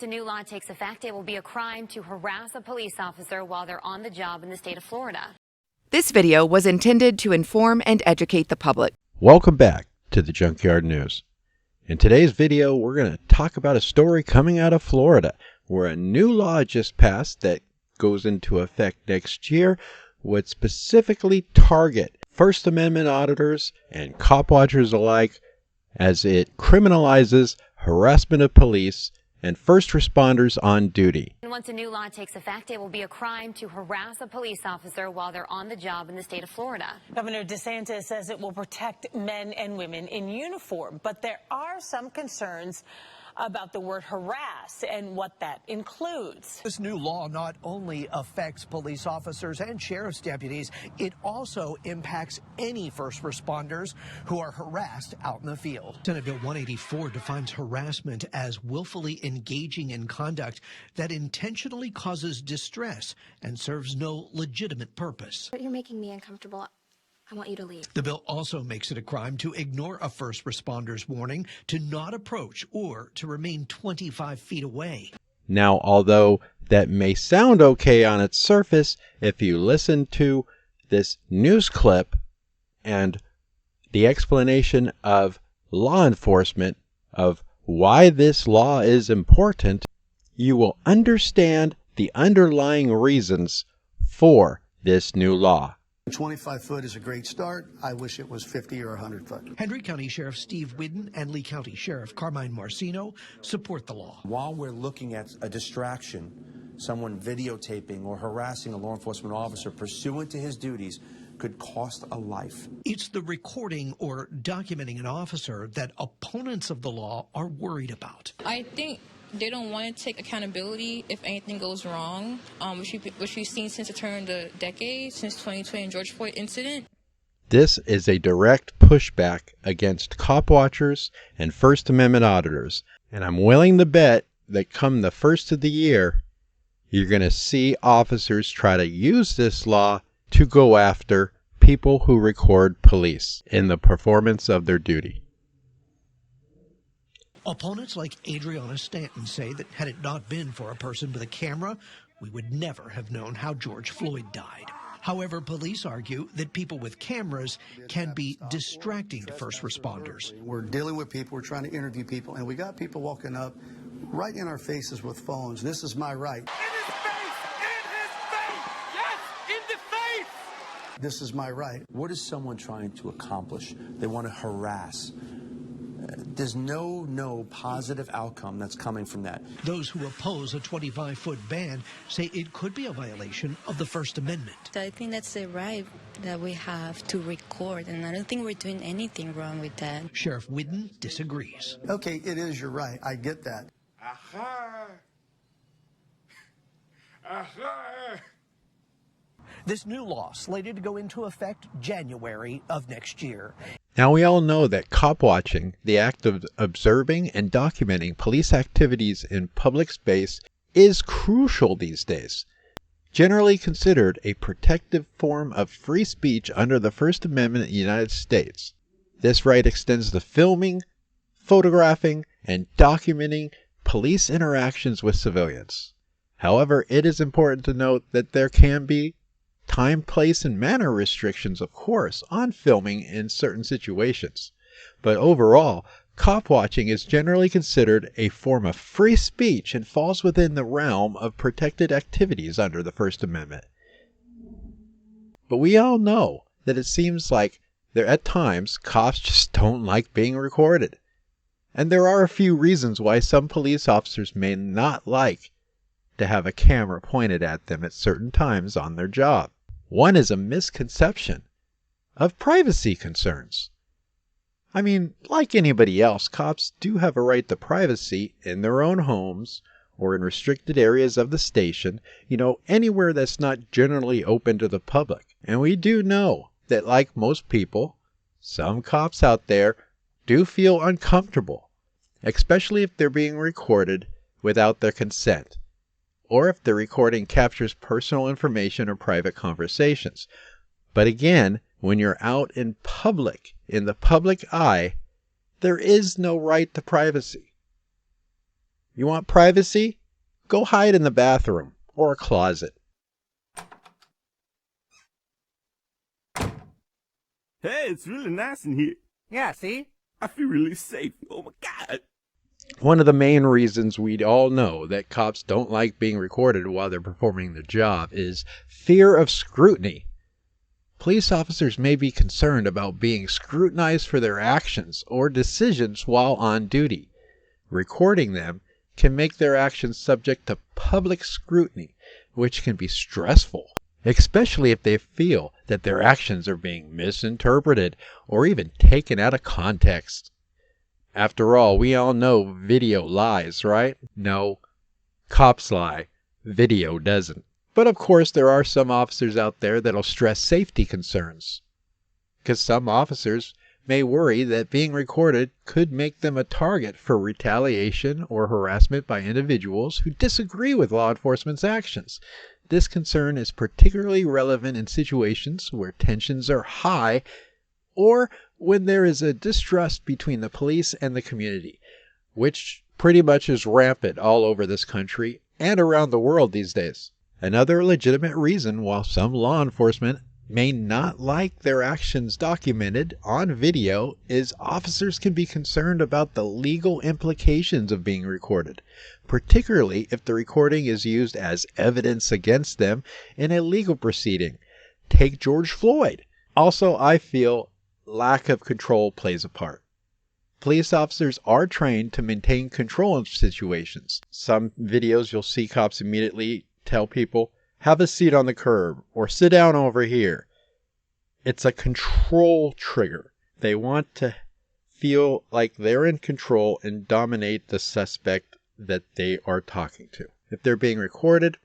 The new law takes effect. It will be a crime to harass a police officer while they're on the job in the state of Florida. This video was intended to inform and educate the public. Welcome back to the Junkyard News. In today's video, we're going to talk about a story coming out of Florida where a new law just passed that goes into effect next year would specifically target First Amendment auditors and cop watchers alike as it criminalizes harassment of police and first responders on duty. And once a new law takes effect, it will be a crime to harass a police officer while they're on the job in the state of Florida. Governor DeSantis says it will protect men and women in uniform, but there are some concerns about the word harass and what that includes. This new law not only affects police officers and sheriff's deputies, it also impacts any first responders who are harassed out in the field. Senate Bill 184 defines harassment as willfully engaging in conduct that intentionally causes distress and serves no legitimate purpose. You're making me uncomfortable. I want you to leave. The bill also makes it a crime to ignore a first responder's warning, to not approach, or to remain 25 feet away. Now, although that may sound okay on its surface, if you listen to this news clip and the explanation of law enforcement of why this law is important, you will understand the underlying reasons for this new law. 25 foot is a great start. I wish it was 50 or 100 foot. Henry County Sheriff Steve Whidden and Lee County Sheriff Carmine Marceno support the law. While we're looking at a distraction, someone videotaping or harassing a law enforcement officer pursuant to his duties could cost a life. It's the recording or documenting an officer that opponents of the law are worried about. I think they don't want to take accountability if anything goes wrong, which we've seen since the turn of the decade, since 2020 and George Floyd incident. This is a direct pushback against cop watchers and First Amendment auditors, and I'm willing to bet that come the first of the year, you're going to see officers try to use this law to go after people who record police in the performance of their duty. Opponents like Adriana Stanton say that had it not been for a person with a camera, we would never have known how George Floyd died. However, police argue that people with cameras can be distracting to first responders. We're dealing with people, we're trying to interview people, and we got people walking up right in our faces with phones. This is my right. In his face! In his face! Yes! In the face! This is my right. What is someone trying to accomplish? They want to harass. There's no positive outcome that's coming from that. Those who oppose a 25-foot ban say it could be a violation of the First Amendment. I think that's the right that we have to record, and I don't think we're doing anything wrong with that. Sheriff Whidden disagrees. Okay, it is your right. I get that. Aha! Aha! This new law slated to go into effect January of next year. Now, we all know that cop watching, the act of observing and documenting police activities in public space, is crucial these days. Generally considered a protective form of free speech under the First Amendment in the United States. This right extends to filming, photographing, and documenting police interactions with civilians. However, it is important to note that there can be time, place, and manner restrictions, of course, on filming in certain situations. But overall, cop watching is generally considered a form of free speech and falls within the realm of protected activities under the First Amendment. But we all know that it seems like at times cops just don't like being recorded. And there are a few reasons why some police officers may not like to have a camera pointed at them at certain times on their job. One is a misconception of privacy concerns. I mean, like anybody else, cops do have a right to privacy in their own homes or in restricted areas of the station, anywhere that's not generally open to the public. And we do know that, like most people, some cops out there do feel uncomfortable, especially if they're being recorded without their consent, or if the recording captures personal information or private conversations. But again, when you're out in public, in the public eye, there is no right to privacy. You want privacy? Go hide in the bathroom or a closet. Hey, it's really nice in here. Yeah, see? I feel really safe. Oh my God. One of the main reasons we all know that cops don't like being recorded while they're performing their job is fear of scrutiny. Police officers may be concerned about being scrutinized for their actions or decisions while on duty. Recording them can make their actions subject to public scrutiny, which can be stressful, especially if they feel that their actions are being misinterpreted or even taken out of context. After all, we all know video lies, right? No, cops lie. Video doesn't. But of course, there are some officers out there that'll stress safety concerns, because some officers may worry that being recorded could make them a target for retaliation or harassment by individuals who disagree with law enforcement's actions. This concern is particularly relevant in situations where tensions are high or when there is a distrust between the police and the community, which pretty much is rampant all over this country and around the world these days. Another legitimate reason why some law enforcement may not like their actions documented on video is officers can be concerned about the legal implications of being recorded, particularly if the recording is used as evidence against them in a legal proceeding. Take George Floyd. Also, I feel lack of control plays a part. Police officers are trained to maintain control in situations. Some videos you'll see cops immediately tell people, have a seat on the curb or sit down over here. It's a control trigger. They want to feel like they're in control and dominate the suspect that they are talking to. If they're being recorded,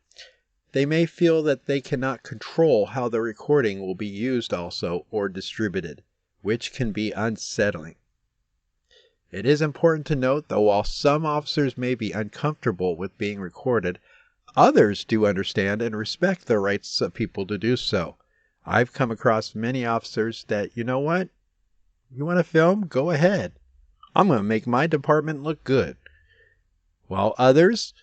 they may feel that they cannot control how the recording will be used also or distributed, which can be unsettling. It is important to note that while some officers may be uncomfortable with being recorded, others do understand and respect the rights of people to do so. I've come across many officers that, you know what? You want to film? Go ahead. I'm going to make my department look good. While others,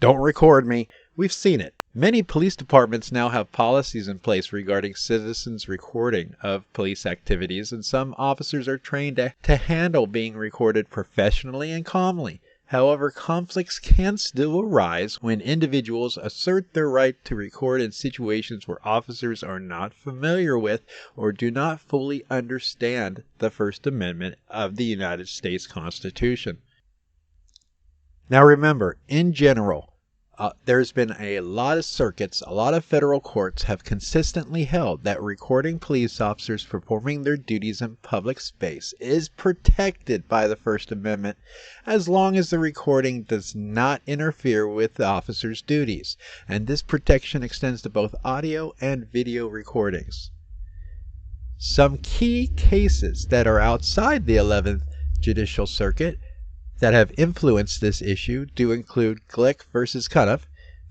don't record me. We've seen it. Many police departments now have policies in place regarding citizens' recording of police activities, and some officers are trained to handle being recorded professionally and calmly. However, conflicts can still arise when individuals assert their right to record in situations where officers are not familiar with or do not fully understand the First Amendment of the United States Constitution. Now remember, in general, there's been a lot of circuits, a lot of federal courts have consistently held that recording police officers performing their duties in public space is protected by the First Amendment as long as the recording does not interfere with the officer's duties, and this protection extends to both audio and video recordings. Some key cases that are outside the 11th Judicial Circuit that have influenced this issue do include Glick versus Cuniff.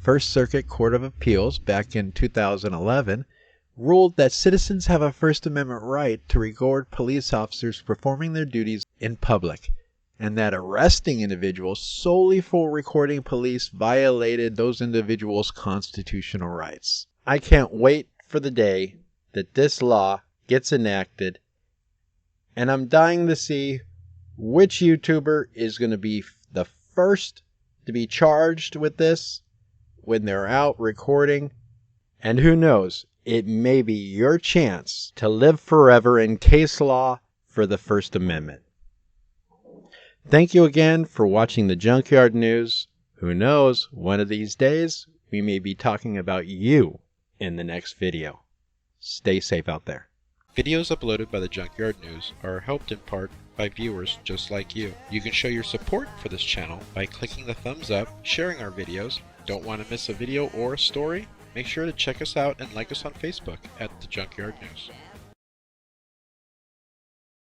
First Circuit Court of Appeals back in 2011 ruled that citizens have a First Amendment right to record police officers performing their duties in public, and that arresting individuals solely for recording police violated those individuals' constitutional rights. I can't wait for the day that this law gets enacted, and I'm dying to see which YouTuber is going to be the first to be charged with this when they're out recording. And who knows, it may be your chance to live forever in case law for the First Amendment. Thank you again for watching the Junkyard News. Who knows, one of these days we may be talking about you in the next video. Stay safe out there. Videos uploaded by the Junkyard News are helped in part by viewers just like you. You can show your support for this channel by clicking the thumbs up, sharing our videos. Don't want to miss a video or a story? Make sure to check us out and like us on Facebook at The Junkyard News.